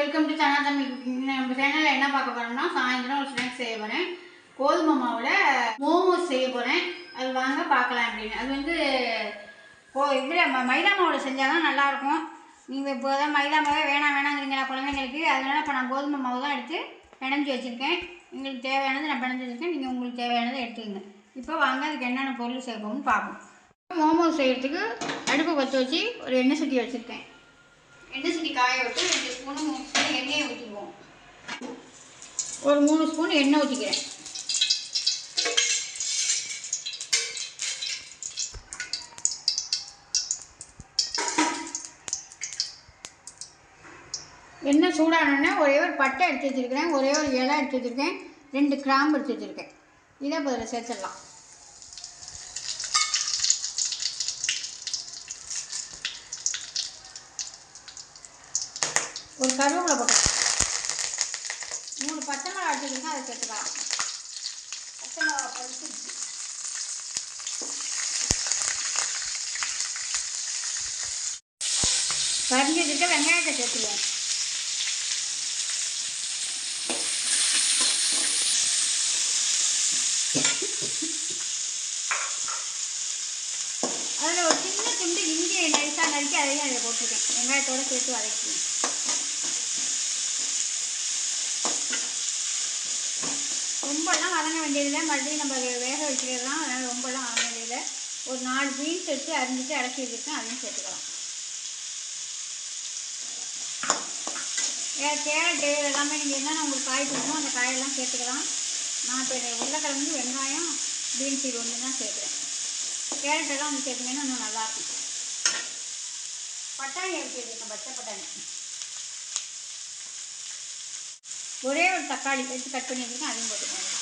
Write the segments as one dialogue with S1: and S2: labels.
S1: Welcome to Sanatan cooking. நம்ம சேனலில் என்ன பார்க்க போகிறோம்னா, சாயந்தரம் ஒரு ஸ்நாக்ஸ் செய்ய போகிறேன். கோதுமை மாவில் மோமோஸ் செய்ய போகிறேன். அது வாங்க பார்க்கலாம் அப்படின்னு. அது வந்து இதில் மைதா மாவில் செஞ்சால் தான் நல்லாயிருக்கும். நீங்கள் இப்போ தான் மைதா மாவே வேணாங்கிறீங்களா குழந்தைங்களுக்கு? அதனால் இப்போ நான் கோதுமை மாவு தான் எடுத்து பிணைஞ்சி வச்சுருக்கேன். எங்களுக்கு தேவையானது நான் பிணைஞ்சி வச்சுருக்கேன். நீங்கள் உங்களுக்கு தேவையானதை எடுத்துக்கங்க. இப்போ வாங்க அதுக்கு என்னென்ன பொருள் சேர்ப்போம்னு பார்ப்போம். மோமோஸ் செய்கிறதுக்கு அடுப்பை பற்ற வச்சு ஒரு எண்ணெய் சட்டி வச்சுருக்கேன். எண்ணெய் சட்டி காய விட்டு 2 ஸ்பூன் 3 ஸ்பூன் எண்ணெயை ஊற்றிக்குவோம். ஒரு 3 ஸ்பூன் எண்ணெய் ஊற்றிக்கிறேன். எண்ணெய் சூடானோடனே ஒரே ஒரு பட்டை எடுத்து வச்சுருக்கிறேன், ஒரே ஒரு இலை எடுத்து வச்சுருக்கேன், 2 கிராம்பு எடுத்து வச்சுருக்கேன். இதை இப்போ அதில் சேர்த்துடலாம். ஒரு கருவேப்பிலை போட்டேன், 3 பச்சை மிளகா அடிச்சுருக்கேன், அதை சேர்த்துக்கலாம். பச்சை மிளகா பறிச்சு வச்சுட்டு வெங்காயத்தை சேர்த்துக்குவேன். அதில் ஒரு சின்ன துண்டு இஞ்சி நைஸாக நறுக்கி அதையும் அதில் போட்டிருக்கேன். வெங்காயத்தோடு சேர்த்து வதக்கிடுவேன். ரொம்பலாம் வதங்க வேண்டியதில்லை, மறுபடியும் நம்ம வேக வைக்கிறது தான், அதனால் ரொம்பலாம் வதங்க வேண்டியதில்லை. ஒரு 4 பீன்ஸ் எடுத்து அரிஞ்சிட்டு அரைச்சி வச்சுருக்கேன், அதையும் சேர்த்துக்கலாம். கேரட்டு எல்லாமே நீங்கள் என்னென்ன உங்களுக்கு காய் பிடிக்குமோ அந்த காயெல்லாம் சேர்த்துக்கலாம். நான் இப்போ உருளைக்கிழங்கு வெங்காயம் பீன்ஸ் இது ஒன்று தான் சேர்க்குறேன். கேரட்டெல்லாம் வந்து சேர்த்திங்கன்னா இன்னும் நல்லாயிருக்கும். பட்டாணி எடுத்து வச்சுருக்கேன், பச்சை பட்டாணி. ஒரே ஒரு தக்காளி எடுத்து கட் பண்ணி வச்சுருக்கேன், அதையும் போட்டுக்கோங்க.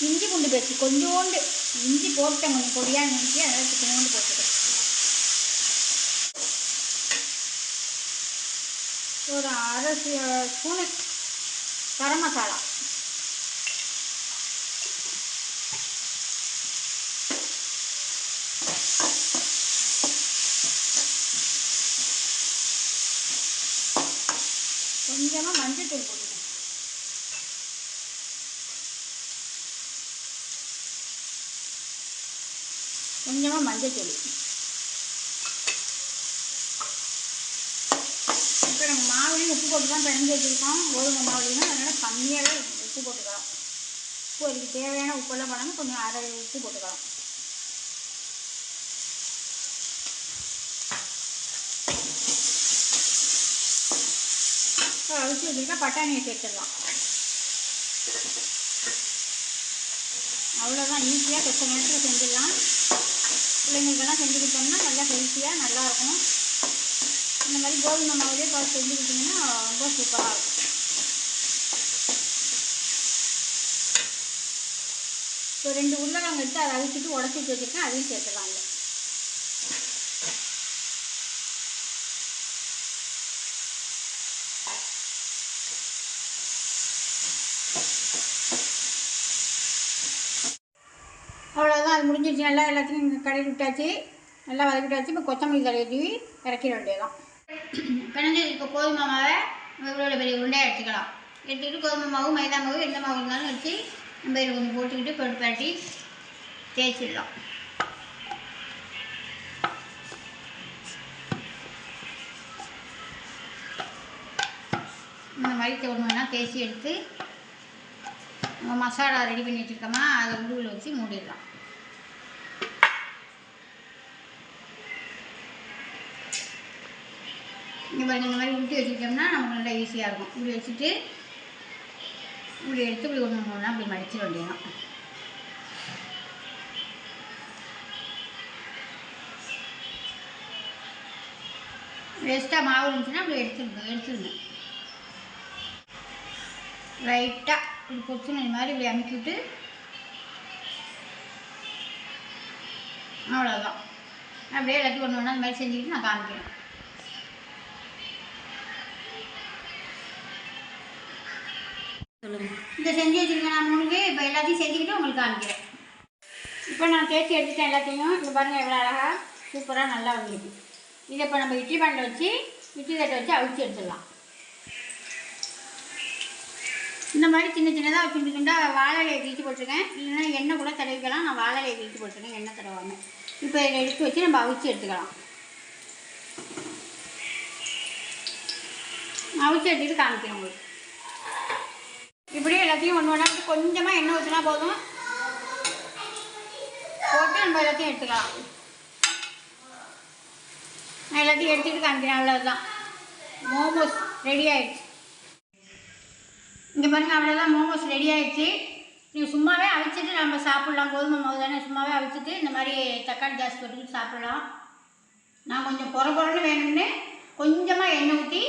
S1: இஞ்சி பூண்டு பேஸ்ட் கொஞ்சோண்டு இஞ்சி போட்டேன், கொஞ்சம் பொடியாக நினைச்சி அதனால் கொஞ்சோண்டு போட்டுட்டேன். ஒரு அரை ஸ்பூனு கரம் மசாலா, கொஞ்சமாக மஞ்சள் தூள் போட்டுக்கேன். கொஞ்சமாக மஞ்சள் தூள். இப்போ நம்ம மாவுலையும் உப்பு போட்டு தான் பிணைஞ்சி வச்சுருக்கோம், கோதுமை மாவுலையும். அதனால் கம்மியாகவே உப்பு போட்டுக்கலாம். உப்பு அதுக்கு தேவையான உப்பெல்லாம் பண்ணாமல் கொஞ்சம் அரை உப்பு போட்டுக்கலாம். இப்போ அவிச்சு வச்சுருக்கா பட்டாணியை சேர்த்துடலாம். அவ்வளோதான், ஈஸியாக கொஞ்சம் நேரத்தில் செஞ்சிடலாம். பிள்ளைங்களுக்கெல்லாம் செஞ்சு கொடுத்தோம்னா நல்லா ஹெல்த்தியாக நல்லாயிருக்கும். இந்த மாதிரி கோதுமை மாவுலேயே பார்த்து செஞ்சு கொடுத்தீங்கன்னா ரொம்ப சூப்பராக இருக்கும். இப்போ 2 உருளைக்கிழங்கு எடுத்து அதை அவிச்சிட்டு உடச்சி வச்சுருக்கேன், அதையும் சேர்த்துலாம். அவ்வளோதான், அது முடிஞ்சிடுச்சு. நல்லா எல்லாத்தையும் கழுவி விட்டாச்சு, நல்லா வதக்கிட்டாச்சு. இப்போ கொத்தமல்லி தழையை தூவி இறக்கிட வேண்டியதான். பிணைஞ்சி இப்போ கோதுமை மாவை இவ்வளோ பெரிய உருண்டையாக எடுத்துக்கலாம். எடுத்துக்கிட்டு கோதுமை மாவு மைதா மாவு எந்த மாவு இருந்தாலும் வச்சு நம்ம இதில் கொஞ்சம் போட்டுக்கிட்டு பருப்பு பரட்டி தேய்ச்சிடலாம். இந்த மாதிரி ஒன்று வேணால் தேய்ச்சி எடுத்து நம்ம மசாலா ரெடி பண்ணி வச்சுருக்கோமா அதை உருவில் வச்சு மூடிடலாம். இங்கே பாருங்கள், இந்த மாதிரி உருட்டி வச்சுக்கிட்டோம்னா நமக்கு நல்லா ஈஸியாக இருக்கும். இப்படி வச்சுட்டு இப்படி எடுத்து இப்படி ஒன்று அப்படி மடிச்சிட வேண்டியதான். வேஸ்ட்டாக மாவு இருந்துச்சுன்னா அப்படி எடுத்துருங்க. லைட்டாக இப்படி கொச்சுன்னு இது மாதிரி இப்படி அமுக்கி விட்டு அவ்வளோதான். அப்படியே எல்லாத்தையும் ஒன்று அந்த மாதிரி செஞ்சுக்கிட்டு நான் காமிக்கிறேன். சொல்லுங்கள். இந்த செஞ்சு வச்சுருக்கேன் நான் 3. இப்போ எல்லாத்தையும் செஞ்சுக்கிட்டு உங்களுக்கு காமிக்கிறேன். இப்போ நான் தேய்ச்சி எடுத்துட்டேன் எல்லாத்தையும். இப்போ பாருங்கள் எவ்வளோ அழகாக சூப்பராக நல்லா வந்துருக்கு. இதை இப்போ நம்ம இட்லி பானையில் வச்சு இட்லி தட்டை வச்சு அவிச்சு எடுத்துடலாம். இந்த மாதிரி சின்ன சின்னதாக துண்டு துண்டாக வாழை இலையை கிழிச்சு போட்டிருக்கேன். இல்லைன்னா எண்ணெய் கூட தடவிக்கலாம். நான் வாழை இலையை கிழிச்சு போட்டிருக்கேன், எண்ணெய் தடவாமல். இப்போ இதை எடுத்து வச்சு நம்ம அவிச்சு எடுத்துக்கலாம். அவிச்சு எடுத்துட்டு காமிக்கிறேன் உங்களுக்கு. இப்படியே எல்லாத்தையும் ஒன்று ஒன்றா கொஞ்சமாக எண்ணெய் ஊற்றினா போதும். போட்டு நம்ம எல்லாத்தையும் எடுத்துக்கலாம். நான் எல்லாத்தையும் எடுத்துகிட்டு காமிக்கிறேன். அவ்வளோதான், மோமோஸ் ரெடி ஆகிடுச்சு. இங்கே பாருங்கள், அவ்வளோதான், மோமோஸ் ரெடி ஆகிடுச்சு. நீங்கள் சும்மாவே அவிச்சிட்டு நம்ம சாப்பிட்லாம். கோதுமை மாவு தானே, சும்மாவே அவிச்சிட்டு இந்த மாதிரி தக்காளி ஜாஸ் போட்டுக்கிட்டு சாப்பிட்லாம். நான் கொஞ்சம் பொறன்னு வேணும்னு கொஞ்சமாக எண்ணெய் ஊற்றி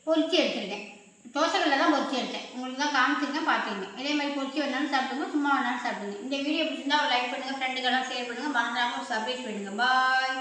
S1: பொரிச்சு எடுத்துருக்கேன். தோசைகளில் தான் பொரிச்சு எடுத்தேன். உங்களுக்கு தான் காமிச்சிருக்கேன், பார்த்துங்க. இதே மாதிரி பொரிச்சு வேணாலும் சாப்பிடுங்க, சும்மா வேணாலும் சாப்பிடுங்க. இந்த வீடியோ பிடிச்சிருந்தா ஒரு லைக் பண்ணுங்கள், ஃப்ரெண்டுக்கெல்லாம் ஷேர் பண்ணுங்கள், மறந்துடாமல் ஒரு சப்ஸ்கிரைப் பண்ணுங்கள். பாய்.